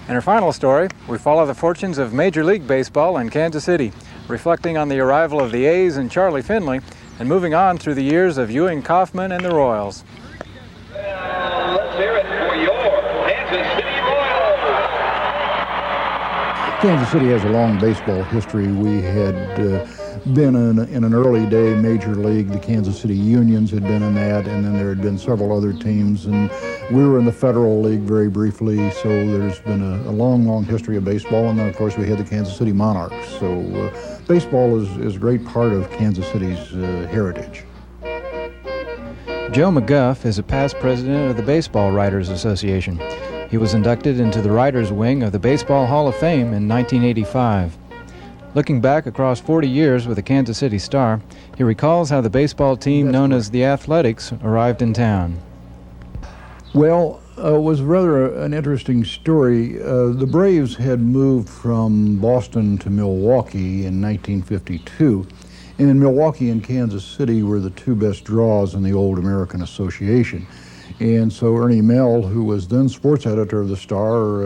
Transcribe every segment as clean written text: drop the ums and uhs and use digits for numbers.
In our final story, we follow the fortunes of Major League Baseball in Kansas City, reflecting on the arrival of the A's and Charlie Finley, and moving on through the years of Ewing Kauffman and the Royals. Let's hear it for your Kansas City Royals. Kansas City has a long baseball history. We had been in an early day major league. The Kansas City Unions had been in that, and then there had been several other teams, and we were in the Federal League very briefly. So there's been a long history of baseball, and then of course we had the Kansas City Monarchs. So baseball is a great part of Kansas City's heritage. Joe McGuff is a past president of the Baseball Writers Association. He was inducted into the Writers Wing of the Baseball Hall of Fame in 1985. Looking back across 40 years with the Kansas City Star, he recalls how the baseball team known as the Athletics arrived in town. Well, it was rather an interesting story. The Braves had moved from Boston to Milwaukee in 1952, and Milwaukee and Kansas City were the two best draws in the old American Association. And so Ernie Mell, who was then sports editor of the Star,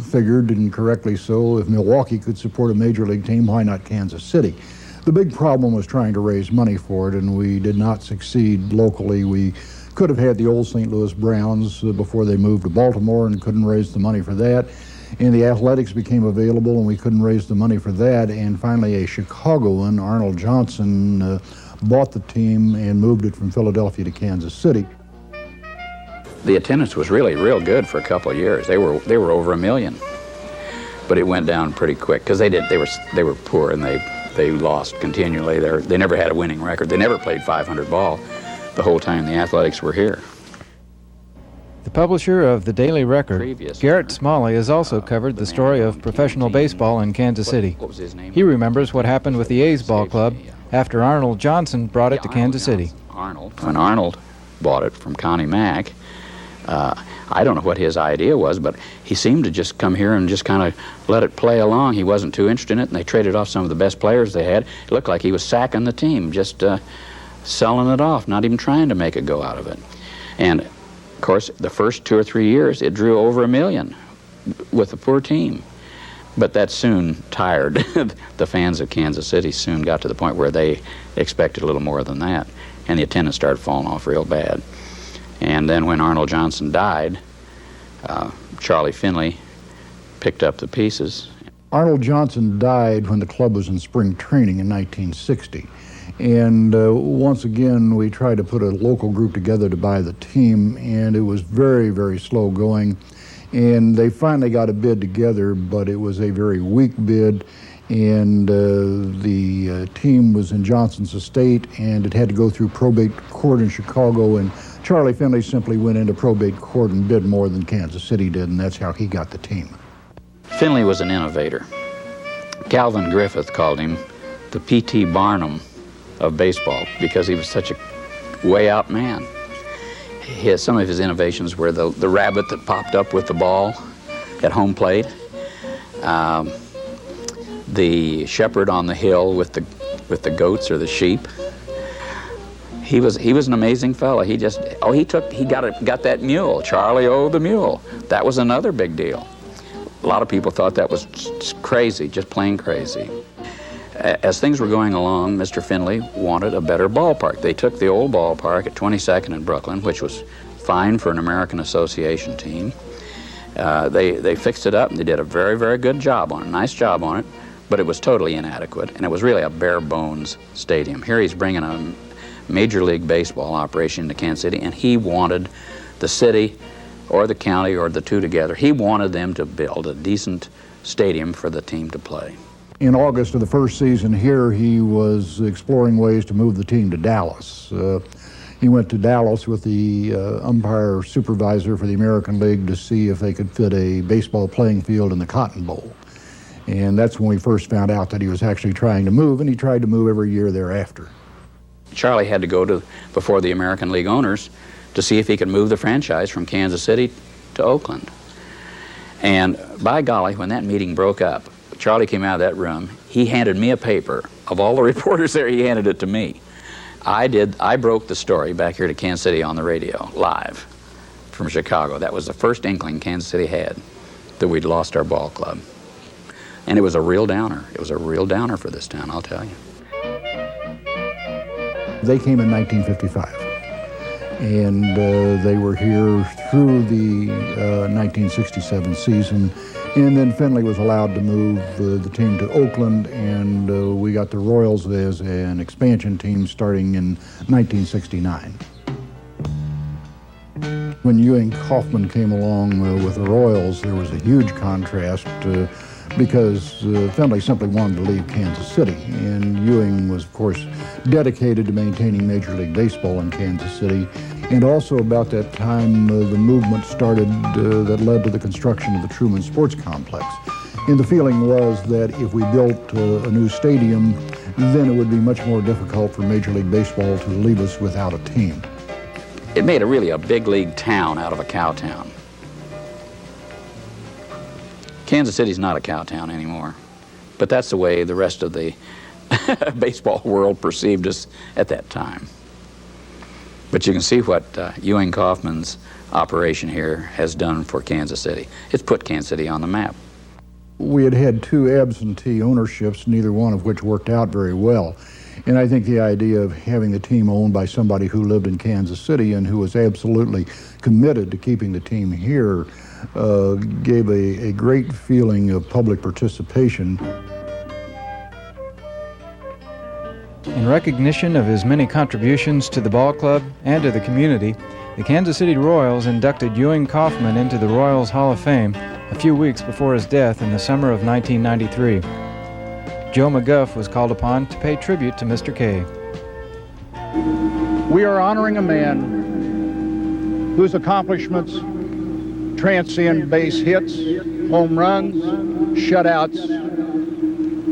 figured, and correctly so, if Milwaukee could support a major league team, why not Kansas City? The big problem was trying to raise money for it, and we did not succeed locally. We could have had the old St. Louis Browns before they moved to Baltimore and couldn't raise the money for that. And the Athletics became available, and we couldn't raise the money for that. And finally, a Chicagoan, Arnold Johnson, bought the team and moved it from Philadelphia to Kansas City. The attendance was really real good for a couple of years. They were over 1 million, but it went down pretty quick because they were poor and they lost continually. They never had a winning record. They never played 500 ball the whole time the Athletics were here. The publisher of the Daily Record, Garrett Smalley, has also covered the story of professional baseball in Kansas City. What was his name? He remembers what happened with the A's ball club after Arnold Johnson brought it to Kansas City. When Arnold bought it from Connie Mack, I don't know what his idea was, but he seemed to just come here and just kind of let it play along. He wasn't too interested in it, and they traded off some of the best players they had. It looked like he was sacking the team, just selling it off, not even trying to make a go out of it. And, of course, the first 2 or 3 years, it drew over 1 million with a poor team. But that soon tired. The fans of Kansas City soon got to the point where they expected a little more than that, and the attendance started falling off real bad. And then when Arnold Johnson died, Charlie Finley picked up the pieces. Arnold Johnson died when the club was in spring training in 1960. And once again, we tried to put a local group together to buy the team, and it was very slow going. And they finally got a bid together, but it was a very weak bid. And the team was in Johnson's estate, and it had to go through probate court in Chicago, and Charlie Finley simply went into probate court and bid more than Kansas City did, and that's how he got the team. Finley was an innovator. Calvin Griffith called him the P.T. Barnum of baseball because he was such a way-out man. Some of his innovations were the rabbit that popped up with the ball at home plate, the shepherd on the hill with the goats or the sheep. He was an amazing fella. He got that mule, Charlie O the mule. That was another big deal. A lot of people thought that was crazy, just plain crazy. As things were going along, Mr. Finley wanted a better ballpark. They took the old ballpark at 22nd and Brooklyn, which was fine for an American Association team. They fixed it up, and they did a very good job on it, nice job on it, but it was totally inadequate, and it was really a bare bones stadium. Here he's bringing a Major League Baseball operation to Kansas City, and he wanted the city or the county or the two together, he wanted them to build a decent stadium for the team to play. In August of the first season here, he was exploring ways to move the team to Dallas. He went to Dallas with the umpire supervisor for the American League to see if they could fit a baseball playing field in the Cotton Bowl. And that's when we first found out that he was actually trying to move, and he tried to move every year thereafter. Charlie had to go before the American League owners to see if he could move the franchise from Kansas City to Oakland. And by golly, when that meeting broke up, Charlie came out of that room, he handed me a paper. Of all the reporters there, he handed it to me. I broke the story back here to Kansas City on the radio, live, from Chicago. That was the first inkling Kansas City had that we'd lost our ball club. And it was a real downer. It was a real downer for this town, I'll tell you. They came in 1955, and they were here through the 1967 season, and then Findlay was allowed to move the team to Oakland, and we got the Royals as an expansion team starting in 1969. When Ewing Kauffman came along with the Royals, there was a huge contrast because Findlay simply wanted to leave Kansas City, and Ewing was, of course, dedicated to maintaining Major League Baseball in Kansas City. And also about that time, the movement started that led to the construction of the Truman Sports Complex. And the feeling was that if we built a new stadium, then it would be much more difficult for Major League Baseball to leave us without a team. It made really a big league town out of a cow town. Kansas City's not a cow town anymore, but that's the way the rest of the baseball world perceived us at that time. But you can see what Ewing Kauffman's operation here has done for Kansas City. It's put Kansas City on the map. We had had two absentee ownerships, neither one of which worked out very well. And I think the idea of having the team owned by somebody who lived in Kansas City and who was absolutely committed to keeping the team here gave a great feeling of public participation. In recognition of his many contributions to the ball club and to the community, the Kansas City Royals inducted Ewing Kauffman into the Royals Hall of Fame a few weeks before his death in the summer of 1993. Joe McGuff was called upon to pay tribute to Mr. K. We are honoring a man whose accomplishments transcend base hits, home runs, shutouts,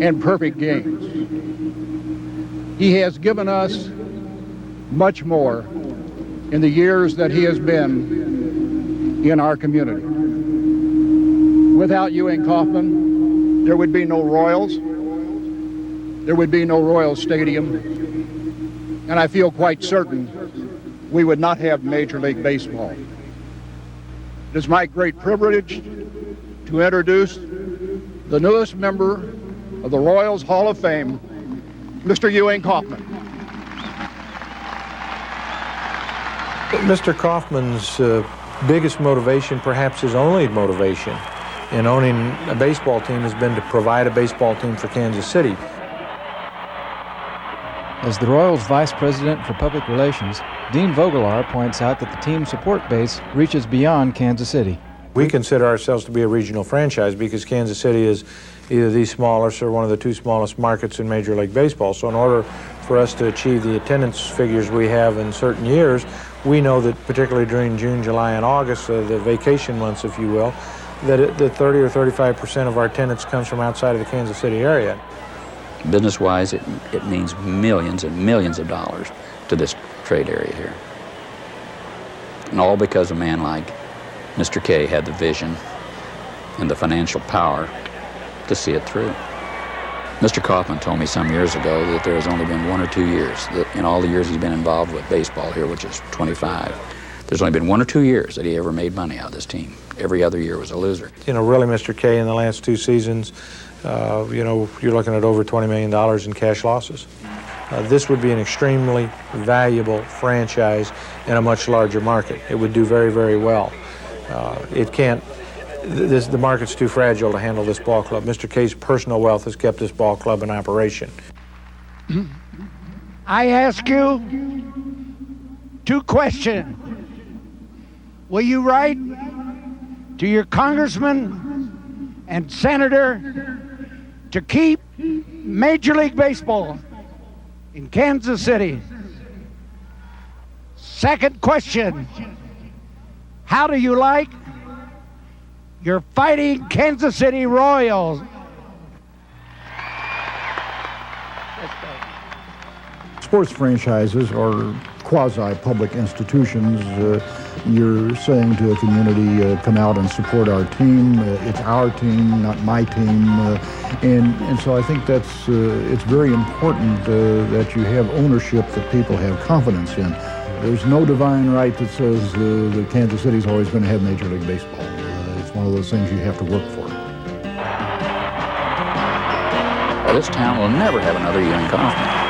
and perfect games. He has given us much more in the years that he has been in our community. Without Ewing Kauffman, there would be no Royals. There would be no Royals Stadium, and I feel quite certain we would not have Major League Baseball. It is my great privilege to introduce the newest member of the Royals Hall of Fame, Mr. Ewing Kauffman. Mr. Kauffman's biggest motivation, perhaps his only motivation in owning a baseball team, has been to provide a baseball team for Kansas City. As the Royals Vice President for Public Relations, Dean Vogelaar points out that the team's support base reaches beyond Kansas City. We consider ourselves to be a regional franchise because Kansas City is either the smallest or one of the two smallest markets in Major League Baseball. So in order for us to achieve the attendance figures we have in certain years, we know that particularly during June, July, and August, the vacation months, if you will, that 30 or 35% of our attendance comes from outside of the Kansas City area. Business-wise, it means millions and millions of dollars to this trade area here. And all because a man like Mr. K had the vision and the financial power to see it through. Mr. Kauffman told me some years ago that there has only been 1 or 2 years, that in all the years he's been involved with baseball here, which is 25, there's only been 1 or 2 years that he ever made money out of this team. Every other year was a loser. You know, really, Mr. K in the last 2 seasons, you know, you're looking at over $20 million in cash losses. This would be an extremely valuable franchise in a much larger market. It would do very, very well. It can't, the market's too fragile to handle this ball club. Mr. K's personal wealth has kept this ball club in operation. I ask you 2 questions. Will you write to your congressman and senator to keep Major League Baseball in Kansas City? Second question, how do you like your fighting Kansas City Royals? Sports franchises are quasi-public institutions. You're saying to a community, come out and support our team. It's our team, not my team. And so I think that's it's very important that you have ownership that people have confidence in. There's no divine right that says that Kansas City's always going to have Major League Baseball. It's one of those things you have to work for. Well, this town will never have another Ewing Kauffman.